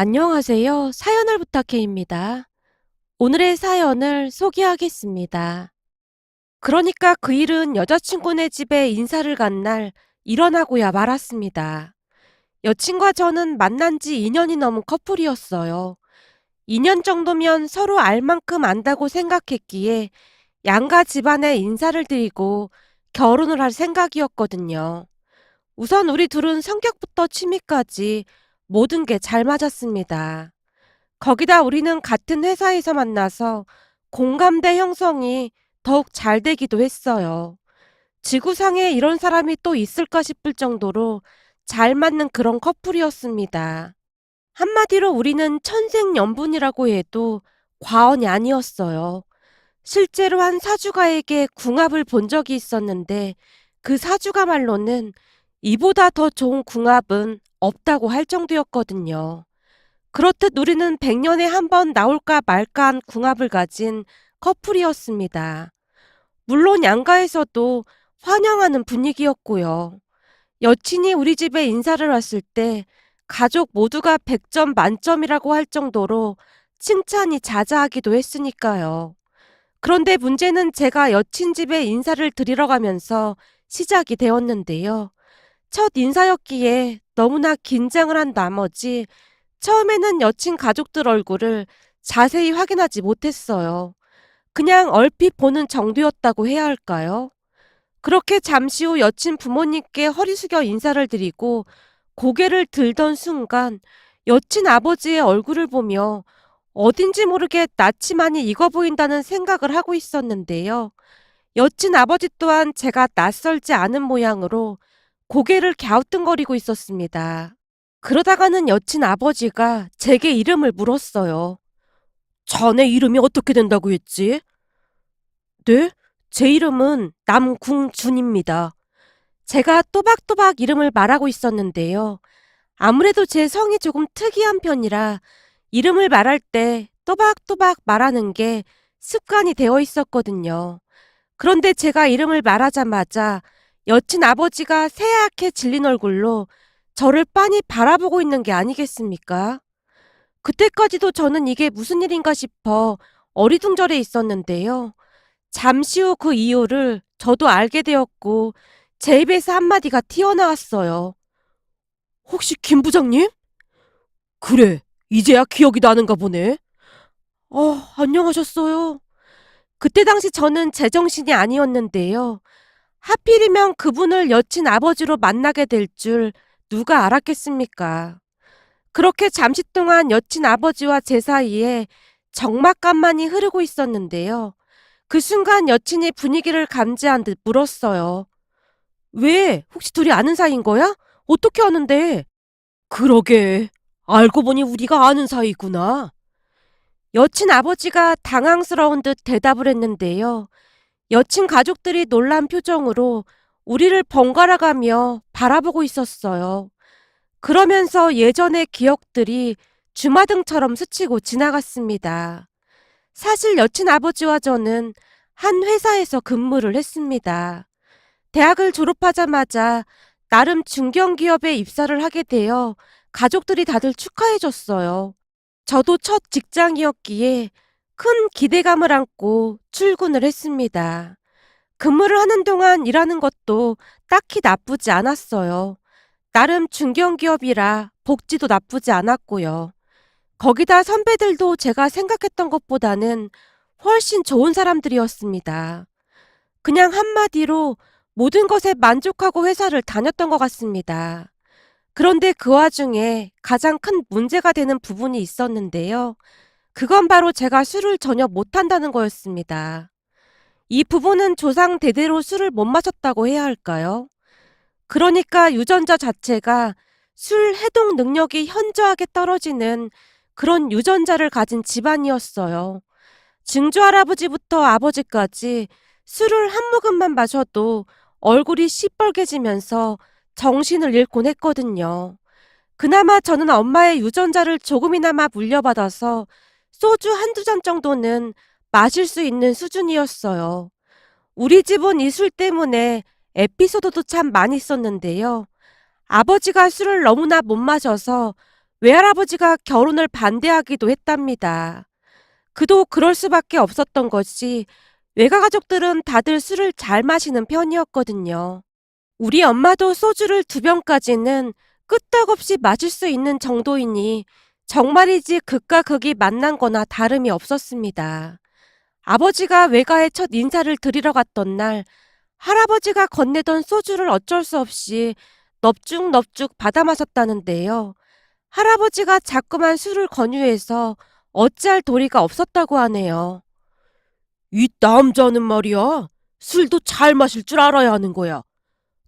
안녕하세요. 사연을 부탁해입니다. 오늘의 사연을 소개하겠습니다. 그러니까 그 일은 여자친구네 집에 인사를 간 날 일어나고야 말았습니다. 여친과 저는 만난 지 2년이 넘은 커플이었어요. 2년 정도면 서로 알 만큼 안다고 생각했기에 양가 집안에 인사를 드리고 결혼을 할 생각이었거든요. 우선 우리 둘은 성격부터 취미까지 모든 게 잘 맞았습니다. 거기다 우리는 같은 회사에서 만나서 공감대 형성이 더욱 잘 되기도 했어요. 지구상에 이런 사람이 또 있을까 싶을 정도로 잘 맞는 그런 커플이었습니다. 한마디로 우리는 천생연분이라고 해도 과언이 아니었어요. 실제로 한 사주가에게 궁합을 본 적이 있었는데 그 사주가 말로는 이보다 더 좋은 궁합은 없다고 할 정도였거든요. 그렇듯 우리는 100년에 한 번 나올까 말까한 궁합을 가진 커플이었습니다. 물론 양가에서도 환영하는 분위기였고요. 여친이 우리 집에 인사를 왔을 때 가족 모두가 100점 만점이라고 할 정도로 칭찬이 자자하기도 했으니까요. 그런데 문제는 제가 여친 집에 인사를 드리러 가면서 시작이 되었는데요. 첫 인사였기에 너무나 긴장을 한 나머지 처음에는 여친 가족들 얼굴을 자세히 확인하지 못했어요. 그냥 얼핏 보는 정도였다고 해야 할까요? 그렇게 잠시 후 여친 부모님께 허리 숙여 인사를 드리고 고개를 들던 순간 여친 아버지의 얼굴을 보며 어딘지 모르게 낯이 많이 익어 보인다는 생각을 하고 있었는데요. 여친 아버지 또한 제가 낯설지 않은 모양으로 고개를 갸우뚱거리고 있었습니다. 그러다가는 여친 아버지가 제게 이름을 물었어요. 자네 이름이 어떻게 된다고 했지? 네? 제 이름은 남궁준입니다. 제가 또박또박 이름을 말하고 있었는데요. 아무래도 제 성이 조금 특이한 편이라 이름을 말할 때 또박또박 말하는 게 습관이 되어 있었거든요. 그런데 제가 이름을 말하자마자 여친 아버지가 새하얗게 질린 얼굴로 저를 빤히 바라보고 있는 게 아니겠습니까? 그때까지도 저는 이게 무슨 일인가 싶어 어리둥절해 있었는데요. 잠시 후 그 이유를 저도 알게 되었고 제 입에서 한마디가 튀어나왔어요. 혹시 김 부장님? 그래, 이제야 기억이 나는가 보네. 안녕하셨어요. 그때 당시 저는 제정신이 아니었는데요. 하필이면 그분을 여친 아버지로 만나게 될 줄 누가 알았겠습니까? 그렇게 잠시 동안 여친 아버지와 제 사이에 적막감만이 흐르고 있었는데요. 그 순간 여친이 분위기를 감지한 듯 물었어요. 왜? 혹시 둘이 아는 사이인 거야? 어떻게 아는데? 그러게. 알고 보니 우리가 아는 사이구나. 여친 아버지가 당황스러운 듯 대답을 했는데요. 여친 가족들이 놀란 표정으로 우리를 번갈아 가며 바라보고 있었어요. 그러면서 예전의 기억들이 주마등처럼 스치고 지나갔습니다. 사실 여친 아버지와 저는 한 회사에서 근무를 했습니다. 대학을 졸업하자마자 나름 중견기업에 입사를 하게 되어 가족들이 다들 축하해줬어요. 저도 첫 직장이었기에 큰 기대감을 안고 출근을 했습니다. 근무를 하는 동안 일하는 것도 딱히 나쁘지 않았어요. 나름 중견기업이라 복지도 나쁘지 않았고요. 거기다 선배들도 제가 생각했던 것보다는 훨씬 좋은 사람들이었습니다. 그냥 한마디로 모든 것에 만족하고 회사를 다녔던 것 같습니다. 그런데 그 와중에 가장 큰 문제가 되는 부분이 있었는데요. 그건 바로 제가 술을 전혀 못한다는 거였습니다. 이 부분은 조상 대대로 술을 못 마셨다고 해야 할까요? 그러니까 유전자 자체가 술 해독 능력이 현저하게 떨어지는 그런 유전자를 가진 집안이었어요. 증조할아버지부터 아버지까지 술을 한 모금만 마셔도 얼굴이 시뻘개지면서 정신을 잃곤 했거든요. 그나마 저는 엄마의 유전자를 조금이나마 물려받아서 소주 한두 잔 정도는 마실 수 있는 수준이었어요. 우리 집은 이 술 때문에 에피소드도 참 많이 있었는데요. 아버지가 술을 너무나 못 마셔서 외할아버지가 결혼을 반대하기도 했답니다. 그도 그럴 수밖에 없었던 것이 외가 가족들은 다들 술을 잘 마시는 편이었거든요. 우리 엄마도 소주를 2병까지는 끄떡없이 마실 수 있는 정도이니 정말이지 극과 극이 만난 거나 다름이 없었습니다. 아버지가 외가에 첫 인사를 드리러 갔던 날 할아버지가 건네던 소주를 어쩔 수 없이 넙죽넙죽 받아 마셨다는데요. 할아버지가 자꾸만 술을 권유해서 어찌할 도리가 없었다고 하네요. 이 남자는 말이야, 술도 잘 마실 줄 알아야 하는 거야.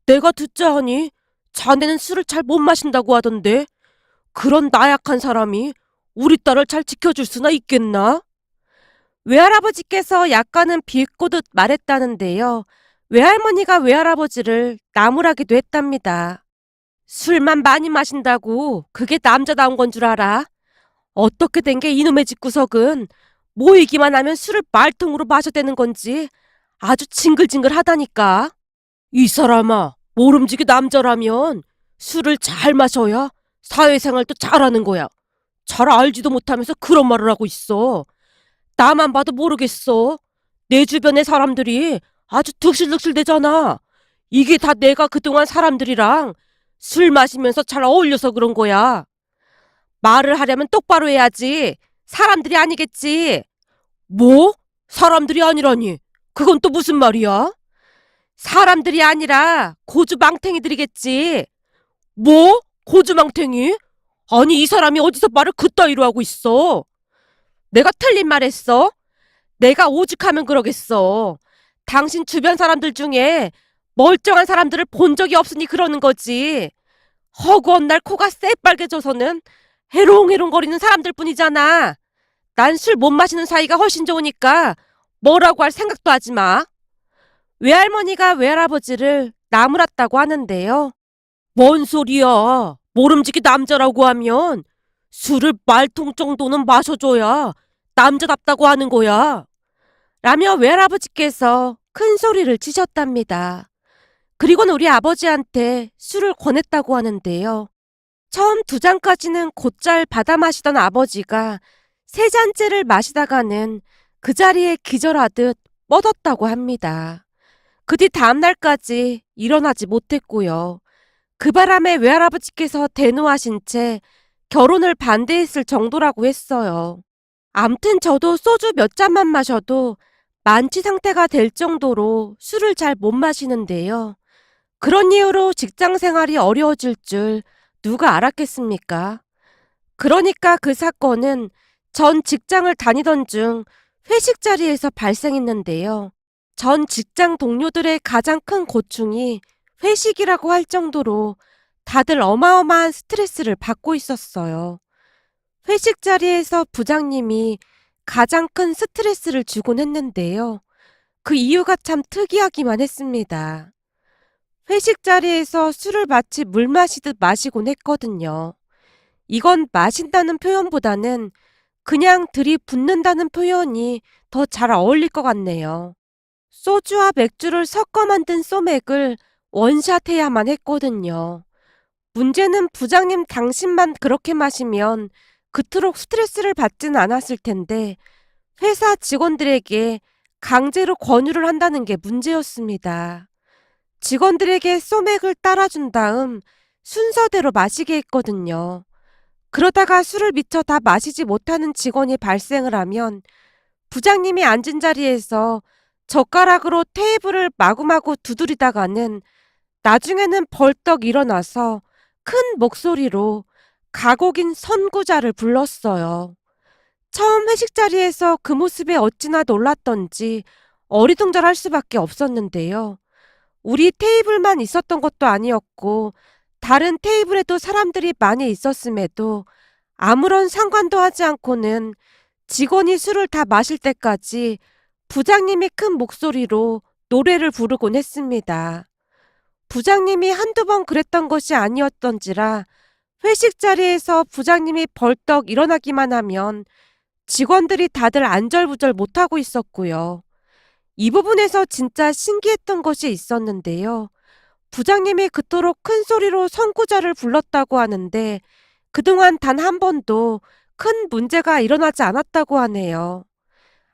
내가 듣자 하니 자네는 술을 잘 못 마신다고 하던데 그런 나약한 사람이 우리 딸을 잘 지켜줄 수나 있겠나? 외할아버지께서 약간은 비꼬듯 말했다는데요. 외할머니가 외할아버지를 나무라기도 했답니다. 술만 많이 마신다고 그게 남자다운 건 줄 알아? 어떻게 된 게 이놈의 집구석은 모이기만 하면 술을 말통으로 마셔대는 건지 아주 징글징글하다니까. 이 사람아, 모름지기 남자라면 술을 잘 마셔야 사회생활도 잘하는 거야. 잘 알지도 못하면서 그런 말을 하고 있어. 나만 봐도 모르겠어. 내 주변의 사람들이 아주 득실득실대잖아. 이게 다 내가 그동안 사람들이랑 술 마시면서 잘 어울려서 그런 거야. 말을 하려면 똑바로 해야지. 사람들이 아니겠지. 뭐? 사람들이 아니라니. 그건 또 무슨 말이야? 사람들이 아니라 고주망탱이들이겠지. 뭐? 고주망탱이? 아니 이 사람이 어디서 말을 그따위로 하고 있어. 내가 틀린 말 했어? 내가 오죽하면 그러겠어. 당신 주변 사람들 중에 멀쩡한 사람들을 본 적이 없으니 그러는 거지. 허구한 날 코가 새빨개져서는 해롱해롱거리는 사람들 뿐이잖아. 난 술 못 마시는 사이가 훨씬 좋으니까 뭐라고 할 생각도 하지 마. 외할머니가 외할아버지를 나무랐다고 하는데요. 뭔 소리야. 모름지기 남자라고 하면 술을 말통 정도는 마셔줘야 남자답다고 하는 거야. 라며 외할아버지께서 큰 소리를 치셨답니다. 그리고는 우리 아버지한테 술을 권했다고 하는데요. 처음 2잔까지는 곧잘 받아 마시던 아버지가 3잔째를 마시다가는 그 자리에 기절하듯 뻗었다고 합니다. 그 뒤 다음날까지 일어나지 못했고요. 그 바람에 외할아버지께서 대노하신 채 결혼을 반대했을 정도라고 했어요. 암튼 저도 소주 몇 잔만 마셔도 만취 상태가 될 정도로 술을 잘 못 마시는데요. 그런 이유로 직장 생활이 어려워질 줄 누가 알았겠습니까? 그러니까 그 사건은 전 직장을 다니던 중 회식 자리에서 발생했는데요. 전 직장 동료들의 가장 큰 고충이 회식이라고 할 정도로 다들 어마어마한 스트레스를 받고 있었어요. 회식 자리에서 부장님이 가장 큰 스트레스를 주곤 했는데요. 그 이유가 참 특이하기만 했습니다. 회식 자리에서 술을 마치 물 마시듯 마시곤 했거든요. 이건 마신다는 표현보다는 그냥 들이붓는다는 표현이 더 잘 어울릴 것 같네요. 소주와 맥주를 섞어 만든 소맥을 원샷해야만 했거든요. 문제는 부장님 당신만 그렇게 마시면 그토록 스트레스를 받지는 않았을 텐데 회사 직원들에게 강제로 권유를 한다는 게 문제였습니다. 직원들에게 소맥을 따라준 다음 순서대로 마시게 했거든요. 그러다가 술을 미처 다 마시지 못하는 직원이 발생을 하면 부장님이 앉은 자리에서 젓가락으로 테이블을 마구마구 두드리다가는 나중에는 벌떡 일어나서 큰 목소리로 가곡인 선구자를 불렀어요. 처음 회식 자리에서 그 모습에 어찌나 놀랐던지 어리둥절할 수밖에 없었는데요. 우리 테이블만 있었던 것도 아니었고 다른 테이블에도 사람들이 많이 있었음에도 아무런 상관도 하지 않고는 직원이 술을 다 마실 때까지 부장님이 큰 목소리로 노래를 부르곤 했습니다. 부장님이 한두 번 그랬던 것이 아니었던지라 회식 자리에서 부장님이 벌떡 일어나기만 하면 직원들이 다들 안절부절 못하고 있었고요. 이 부분에서 진짜 신기했던 것이 있었는데요. 부장님이 그토록 큰 소리로 선구자를 불렀다고 하는데 그동안 단 한 번도 큰 문제가 일어나지 않았다고 하네요.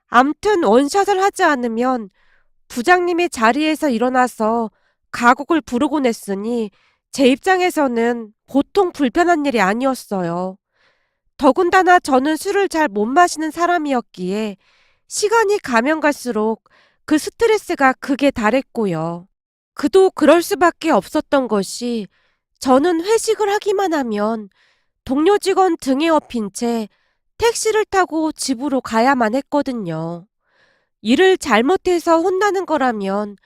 암튼 원샷을 하지 않으면 부장님이 자리에서 일어나서 가곡을 부르곤 했으니 제 입장에서는 보통 불편한 일이 아니었어요. 더군다나 저는 술을 잘 못 마시는 사람이었기에 시간이 가면 갈수록 그 스트레스가 극에 달했고요. 그도 그럴 수밖에 없었던 것이 저는 회식을 하기만 하면 동료 직원 등에 업힌 채 택시를 타고 집으로 가야만 했거든요. 일을 잘못해서 혼나는 거라면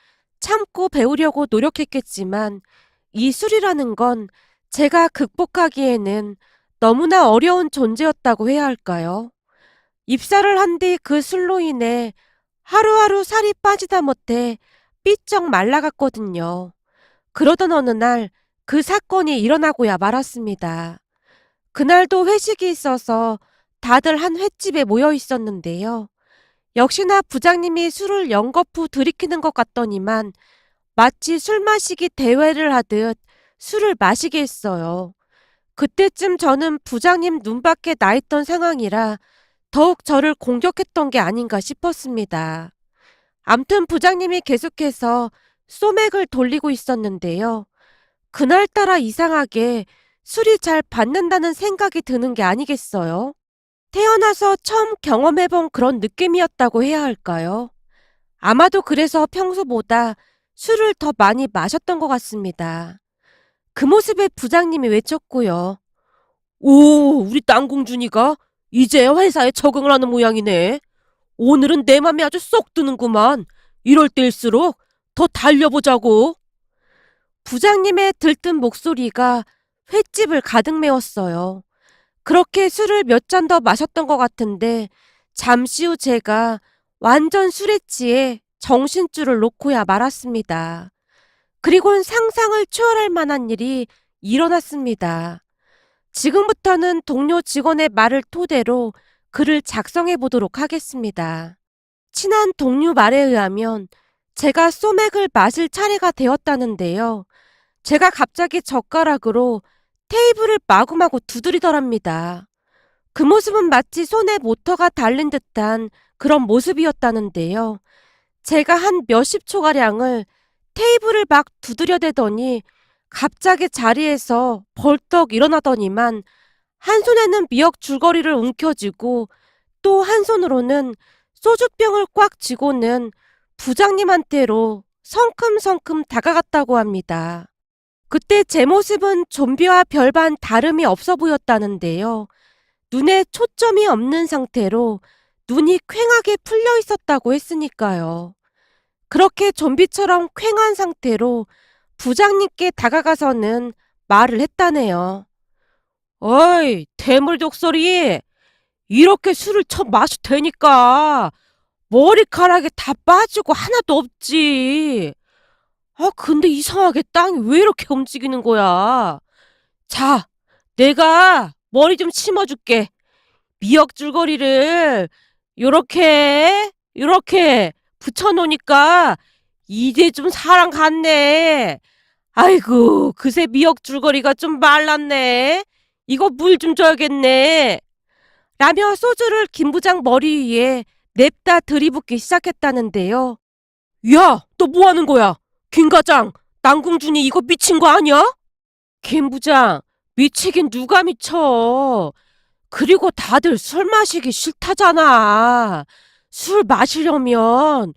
참고 배우려고 노력했겠지만 이 술이라는 건 제가 극복하기에는 너무나 어려운 존재였다고 해야 할까요? 입사를 한 뒤 그 술로 인해 하루하루 살이 빠지다 못해 삐쩍 말라갔거든요. 그러던 어느 날 그 사건이 일어나고야 말았습니다. 그날도 회식이 있어서 다들 한 횟집에 모여 있었는데요. 역시나 부장님이 술을 연거푸 들이키는 것 같더니만 마치 술 마시기 대회를 하듯 술을 마시게 했어요. 그때쯤 저는 부장님 눈밖에 나 있던 상황이라 더욱 저를 공격했던 게 아닌가 싶었습니다. 암튼 부장님이 계속해서 소맥을 돌리고 있었는데요. 그날따라 이상하게 술이 잘 받는다는 생각이 드는 게 아니겠어요? 태어나서 처음 경험해본 그런 느낌이었다고 해야 할까요? 아마도 그래서 평소보다 술을 더 많이 마셨던 것 같습니다. 그 모습에 부장님이 외쳤고요. 오, 우리 땅공준이가 이제야 회사에 적응을 하는 모양이네. 오늘은 내 맘에 아주 쏙 드는구만. 이럴 때일수록 더 달려보자고. 부장님의 들뜬 목소리가 횟집을 가득 메웠어요. 그렇게 술을 몇 잔 더 마셨던 것 같은데 잠시 후 제가 완전 술에 취해 정신줄을 놓고야 말았습니다. 그리곤 상상을 초월할 만한 일이 일어났습니다. 지금부터는 동료 직원의 말을 토대로 글을 작성해 보도록 하겠습니다. 친한 동료 말에 의하면 제가 소맥을 마실 차례가 되었다는데요. 제가 갑자기 젓가락으로 테이블을 마구마구 두드리더랍니다. 그 모습은 마치 손에 모터가 달린 듯한 그런 모습이었다는데요. 제가 한 몇십 초가량을 테이블을 막 두드려대더니 갑자기 자리에서 벌떡 일어나더니만 한 손에는 미역 줄거리를 움켜쥐고 또 한 손으로는 소주병을 꽉 쥐고는 부장님한테로 성큼성큼 다가갔다고 합니다. 그때 제 모습은 좀비와 별반 다름이 없어 보였다는데요. 눈에 초점이 없는 상태로 눈이 퀭하게 풀려 있었다고 했으니까요. 그렇게 좀비처럼 퀭한 상태로 부장님께 다가가서는 말을 했다네요. 어이, 대물 독설이 이렇게 술을 처 마셔도 되니까 머리카락이 다 빠지고 하나도 없지. 아, 근데 이상하게 땅이 왜 이렇게 움직이는 거야? 자, 내가 머리 좀 심어줄게. 미역 줄거리를 요렇게 붙여놓으니까 이제 좀 사람 같네. 아이고, 그새 미역 줄거리가 좀 말랐네. 이거 물 좀 줘야겠네. 라며 소주를 김 부장 머리 위에 냅다 들이붓기 시작했다는데요. 야, 너 뭐 하는 거야? 김 과장, 남궁준이 이거 미친 거 아니야? 김 부장, 미치긴 누가 미쳐. 그리고 다들 술 마시기 싫다잖아. 술 마시려면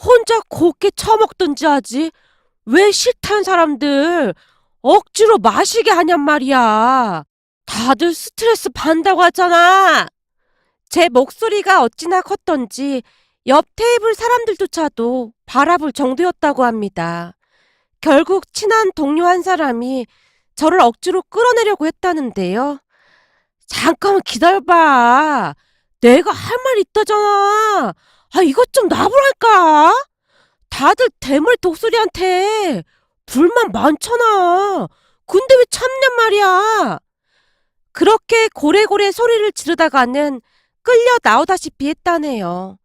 혼자 곱게 처먹든지 하지. 왜 싫다는 사람들 억지로 마시게 하냔 말이야. 다들 스트레스 받는다고 하잖아. 제 목소리가 어찌나 컸던지 옆 테이블 사람들조차도 바라볼 정도였다고 합니다. 결국 친한 동료 한 사람이 저를 억지로 끌어내려고 했다는데요. 잠깐만 기다려봐. 내가 할 말 있다잖아. 아, 이것 좀 놔보랄까? 다들 대머리 독수리한테 불만 많잖아. 근데 왜 참냔 말이야. 그렇게 고래고래 소리를 지르다가는 끌려 나오다시피 했다네요.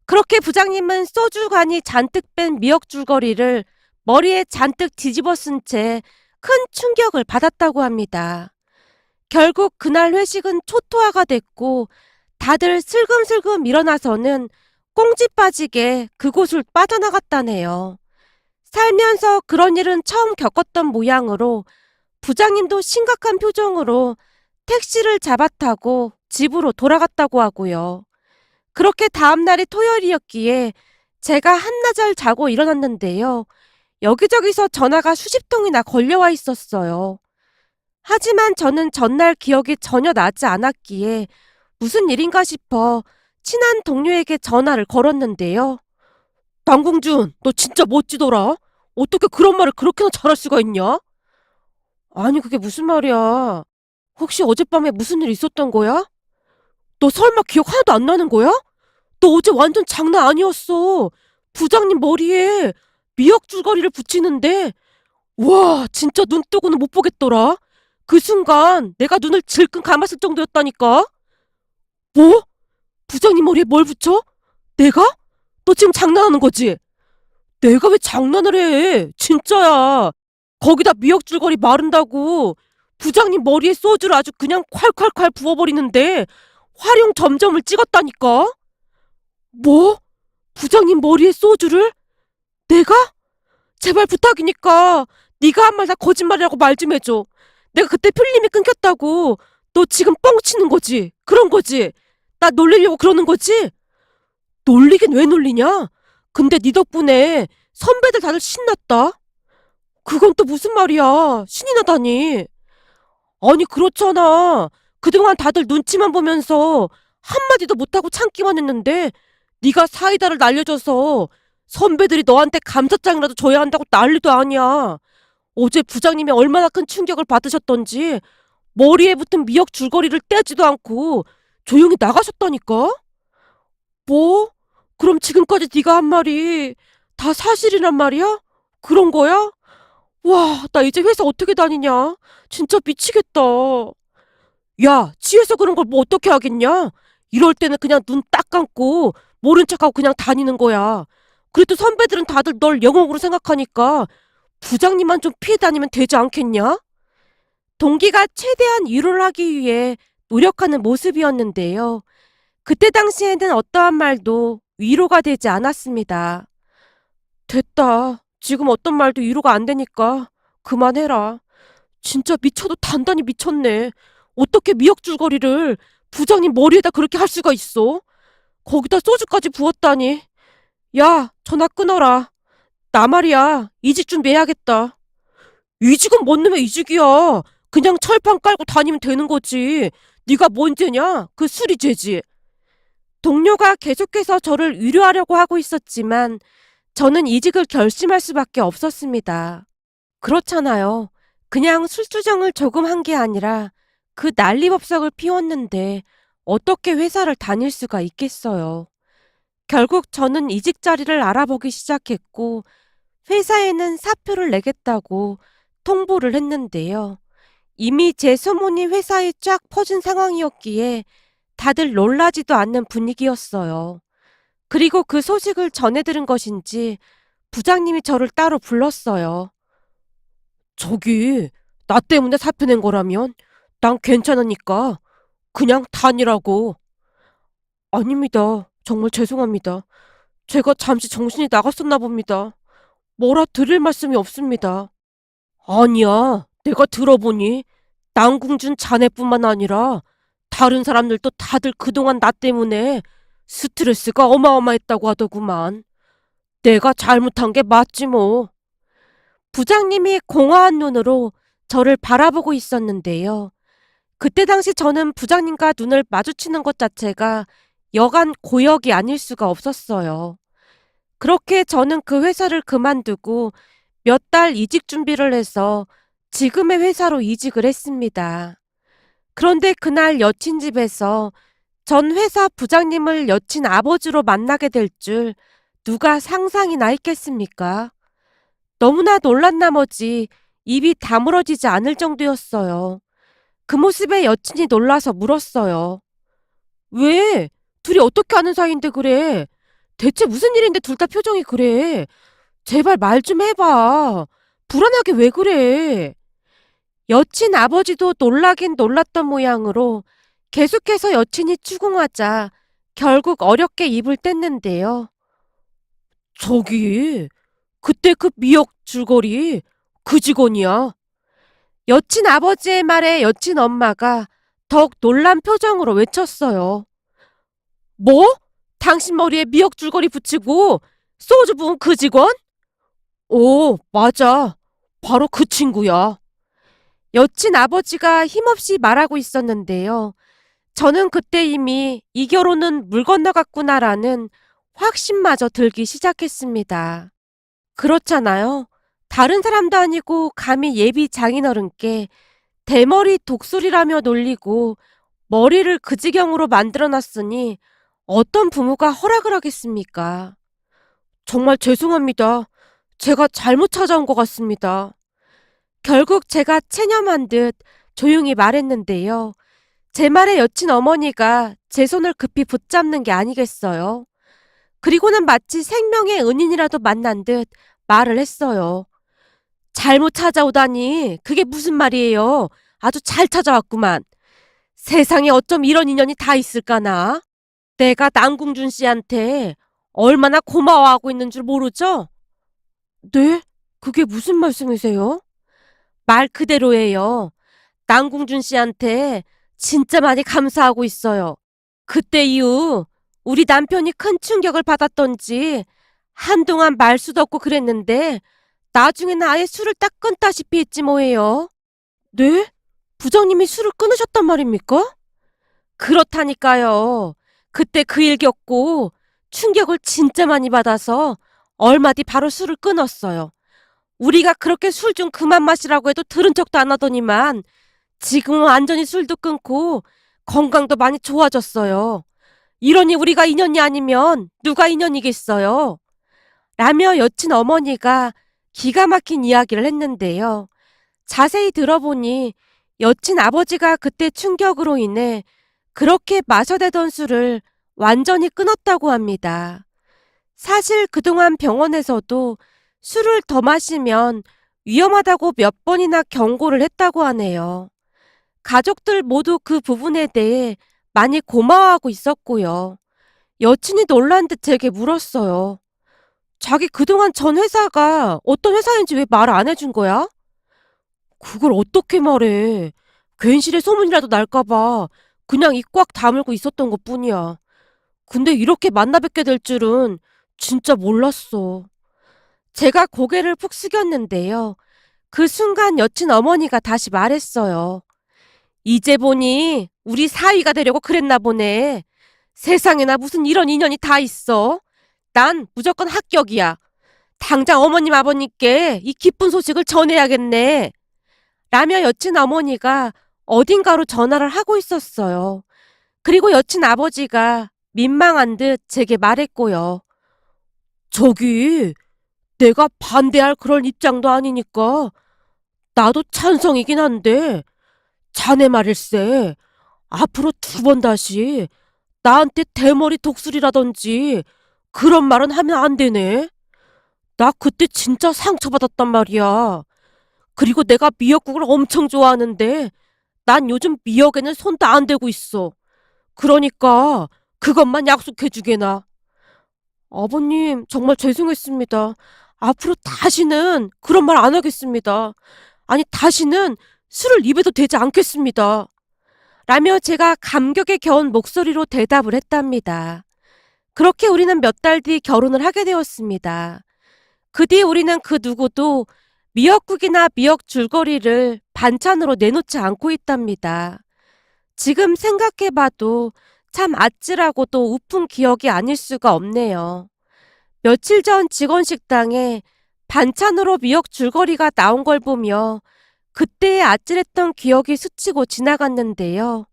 그렇게 부장님은 소주간이 잔뜩 뺀 미역 줄거리를 머리에 잔뜩 뒤집어 쓴 채 큰 충격을 받았다고 합니다. 결국 그날 회식은 초토화가 됐고 다들 슬금슬금 일어나서는 꽁지 빠지게 그곳을 빠져나갔다네요. 살면서 그런 일은 처음 겪었던 모양으로 부장님도 심각한 표정으로 택시를 잡아타고 집으로 돌아갔다고 하고요. 그렇게 다음날이 토요일이었기에 제가 한나절 자고 일어났는데요. 여기저기서 전화가 수십 통이나 걸려와 있었어요. 하지만 저는 전날 기억이 전혀 나지 않았기에 무슨 일인가 싶어 친한 동료에게 전화를 걸었는데요. 남궁준, 너 진짜 멋지더라. 어떻게 그런 말을 그렇게나 잘할 수가 있냐? 아니, 그게 무슨 말이야. 혹시 어젯밤에 무슨 일 있었던 거야? 너 설마 기억 하나도 안 나는 거야? 너 어제 완전 장난 아니었어. 부장님 머리에 미역줄거리를 붙이는데, 와, 진짜 눈 뜨고는 못 보겠더라. 그 순간 내가 눈을 질끈 감았을 정도였다니까. 뭐? 부장님 머리에 뭘 붙여? 내가? 너 지금 장난하는 거지? 내가 왜 장난을 해? 진짜야. 거기다 미역줄거리 마른다고 부장님 머리에 소주를 아주 그냥 콸콸콸 부어버리는데 활용 점점을 찍었다니까? 뭐? 부장님 머리에 소주를? 내가? 제발 부탁이니까 네가 한 말 다 거짓말이라고 말 좀 해줘. 내가 그때 필름이 끊겼다고 너 지금 뻥치는 거지? 그런 거지? 나 놀리려고 그러는 거지? 놀리긴 왜 놀리냐? 근데 네 덕분에 선배들 다들 신났다? 그건 또 무슨 말이야? 신이 나다니. 아니 그렇잖아. 그동안 다들 눈치만 보면서 한마디도 못하고 참기만 했는데 네가 사이다를 날려줘서 선배들이 너한테 감사장이라도 줘야 한다고 난리도 아니야. 어제 부장님이 얼마나 큰 충격을 받으셨던지 머리에 붙은 미역 줄거리를 떼지도 않고 조용히 나가셨다니까? 뭐? 그럼 지금까지 네가 한 말이 다 사실이란 말이야? 그런 거야? 와, 나 이제 회사 어떻게 다니냐? 진짜 미치겠다. 야, 취해서 그런 걸 뭐 어떻게 하겠냐? 이럴 때는 그냥 눈 딱 감고 모른 척하고 그냥 다니는 거야. 그래도 선배들은 다들 널 영웅으로 생각하니까 부장님만 좀 피해 다니면 되지 않겠냐? 동기가 최대한 위로를 하기 위해 노력하는 모습이었는데요. 그때 당시에는 어떠한 말도 위로가 되지 않았습니다. 됐다. 지금 어떤 말도 위로가 안 되니까 그만해라. 진짜 미쳐도 단단히 미쳤네. 어떻게 미역줄거리를 부장님 머리에다 그렇게 할 수가 있어? 거기다 소주까지 부었다니. 야, 전화 끊어라. 나 말이야. 이직 준비해야겠다. 이직은 뭔 놈의 이직이야. 그냥 철판 깔고 다니면 되는 거지. 네가 뭔 죄냐? 그 술이 죄지. 동료가 계속해서 저를 위로하려고 하고 있었지만 저는 이직을 결심할 수밖에 없었습니다. 그렇잖아요. 그냥 술주정을 조금 한 게 아니라 그 난리법석을 피웠는데 어떻게 회사를 다닐 수가 있겠어요. 결국 저는 이직 자리를 알아보기 시작했고 회사에는 사표를 내겠다고 통보를 했는데요. 이미 제 소문이 회사에 쫙 퍼진 상황이었기에 다들 놀라지도 않는 분위기였어요. 그리고 그 소식을 전해 들은 것인지 부장님이 저를 따로 불렀어요. 저기, 나 때문에 사표 낸 거라면 난 괜찮으니까 그냥 다니라고. 아닙니다. 정말 죄송합니다. 제가 잠시 정신이 나갔었나 봅니다. 뭐라 드릴 말씀이 없습니다. 아니야. 내가 들어보니 남궁준 자네뿐만 아니라 다른 사람들도 다들 그동안 나 때문에 스트레스가 어마어마했다고 하더구만. 내가 잘못한 게 맞지 뭐. 부장님이 공허한 눈으로 저를 바라보고 있었는데요. 그때 당시 저는 부장님과 눈을 마주치는 것 자체가 여간 고역이 아닐 수가 없었어요. 그렇게 저는 그 회사를 그만두고 몇 달 이직 준비를 해서 지금의 회사로 이직을 했습니다. 그런데 그날 여친 집에서 전 회사 부장님을 여친 아버지로 만나게 될 줄 누가 상상이나 했겠습니까? 너무나 놀란 나머지 입이 다물어지지 않을 정도였어요. 그 모습에 여친이 놀라서 물었어요. 왜? 둘이 어떻게 아는 사이인데 그래? 대체 무슨 일인데 둘 다 표정이 그래? 제발 말 좀 해봐. 불안하게 왜 그래? 여친 아버지도 놀라긴 놀랐던 모양으로 계속해서 여친이 추궁하자 결국 어렵게 입을 뗐는데요. 저기, 그때 그 미역 줄거리 그 직원이야. 여친 아버지의 말에 여친 엄마가 더욱 놀란 표정으로 외쳤어요. 뭐? 당신 머리에 미역 줄거리 붙이고 소주 부은 그 직원? 오, 맞아. 바로 그 친구야. 여친 아버지가 힘없이 말하고 있었는데요. 저는 그때 이미 이 결혼은 물 건너갔구나라는 확신마저 들기 시작했습니다. 그렇잖아요. 다른 사람도 아니고 감히 예비 장인어른께 대머리 독수리라며 놀리고 머리를 그 지경으로 만들어놨으니 어떤 부모가 허락을 하겠습니까? 정말 죄송합니다. 제가 잘못 찾아온 것 같습니다. 결국 제가 체념한 듯 조용히 말했는데요. 제 말에 여친 어머니가 제 손을 급히 붙잡는 게 아니겠어요. 그리고는 마치 생명의 은인이라도 만난 듯 말을 했어요. 잘못 찾아오다니 그게 무슨 말이에요. 아주 잘 찾아왔구만. 세상에 어쩜 이런 인연이 다 있을까나. 내가 남궁준 씨한테 얼마나 고마워하고 있는 줄 모르죠? 네? 그게 무슨 말씀이세요? 말 그대로예요. 남궁준 씨한테 진짜 많이 감사하고 있어요. 그때 이후 우리 남편이 큰 충격을 받았던지 한동안 말 수도 없고 그랬는데 나중에는 아예 술을 딱 끊다시피 했지 뭐예요. 네? 부장님이 술을 끊으셨단 말입니까? 그렇다니까요. 그때 그 일 겪고 충격을 진짜 많이 받아서 얼마 뒤 바로 술을 끊었어요. 우리가 그렇게 술 좀 그만 마시라고 해도 들은 척도 안 하더니만 지금은 완전히 술도 끊고 건강도 많이 좋아졌어요. 이러니 우리가 인연이 아니면 누가 인연이겠어요? 라며 여친 어머니가 기가 막힌 이야기를 했는데요. 자세히 들어보니 여친 아버지가 그때 충격으로 인해 그렇게 마셔대던 술을 완전히 끊었다고 합니다. 사실 그동안 병원에서도 술을 더 마시면 위험하다고 몇 번이나 경고를 했다고 하네요. 가족들 모두 그 부분에 대해 많이 고마워하고 있었고요. 여친이 놀란 듯 제게 물었어요. 자기 그동안 전 회사가 어떤 회사인지 왜 말 안 해준 거야? 그걸 어떻게 말해. 괜시리 소문이라도 날까봐 그냥 입 꽉 다물고 있었던 것 뿐이야. 근데 이렇게 만나 뵙게 될 줄은 진짜 몰랐어. 제가 고개를 푹 숙였는데요. 그 순간 여친 어머니가 다시 말했어요. 이제 보니 우리 사위가 되려고 그랬나 보네. 세상에나 무슨 이런 인연이 다 있어. 난 무조건 합격이야. 당장 어머님 아버님께 이 기쁜 소식을 전해야겠네. 라며 여친 어머니가 어딘가로 전화를 하고 있었어요. 그리고 여친 아버지가 민망한 듯 제게 말했고요. 저기, 내가 반대할 그런 입장도 아니니까 나도 찬성이긴 한데 자네 말일세. 앞으로 두 번 다시 나한테 대머리 독수리라든지 그런 말은 하면 안 되네. 나 그때 진짜 상처받았단 말이야. 그리고 내가 미역국을 엄청 좋아하는데 난 요즘 미역에는 손도 안 대고 있어. 그러니까 그것만 약속해 주게나. 아버님, 정말 죄송했습니다. 앞으로 다시는 그런 말 안 하겠습니다. 아니, 다시는 술을 입에도 대지 않겠습니다. 라며 제가 감격에 겨운 목소리로 대답을 했답니다. 그렇게 우리는 몇 달 뒤 결혼을 하게 되었습니다. 그 뒤 우리는 그 누구도 미역국이나 미역 줄거리를 반찬으로 내놓지 않고 있답니다. 지금 생각해봐도 참 아찔하고도 우픈 기억이 아닐 수가 없네요. 며칠 전 직원 식당에 반찬으로 미역 줄거리가 나온 걸 보며 그때의 아찔했던 기억이 스치고 지나갔는데요.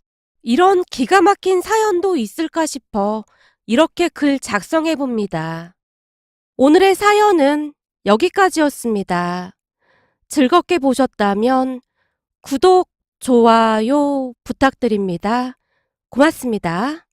이런 기가 막힌 사연도 있을까 싶어 이렇게 글 작성해 봅니다. 오늘의 사연은 여기까지였습니다. 즐겁게 보셨다면 구독, 좋아요 부탁드립니다. 고맙습니다.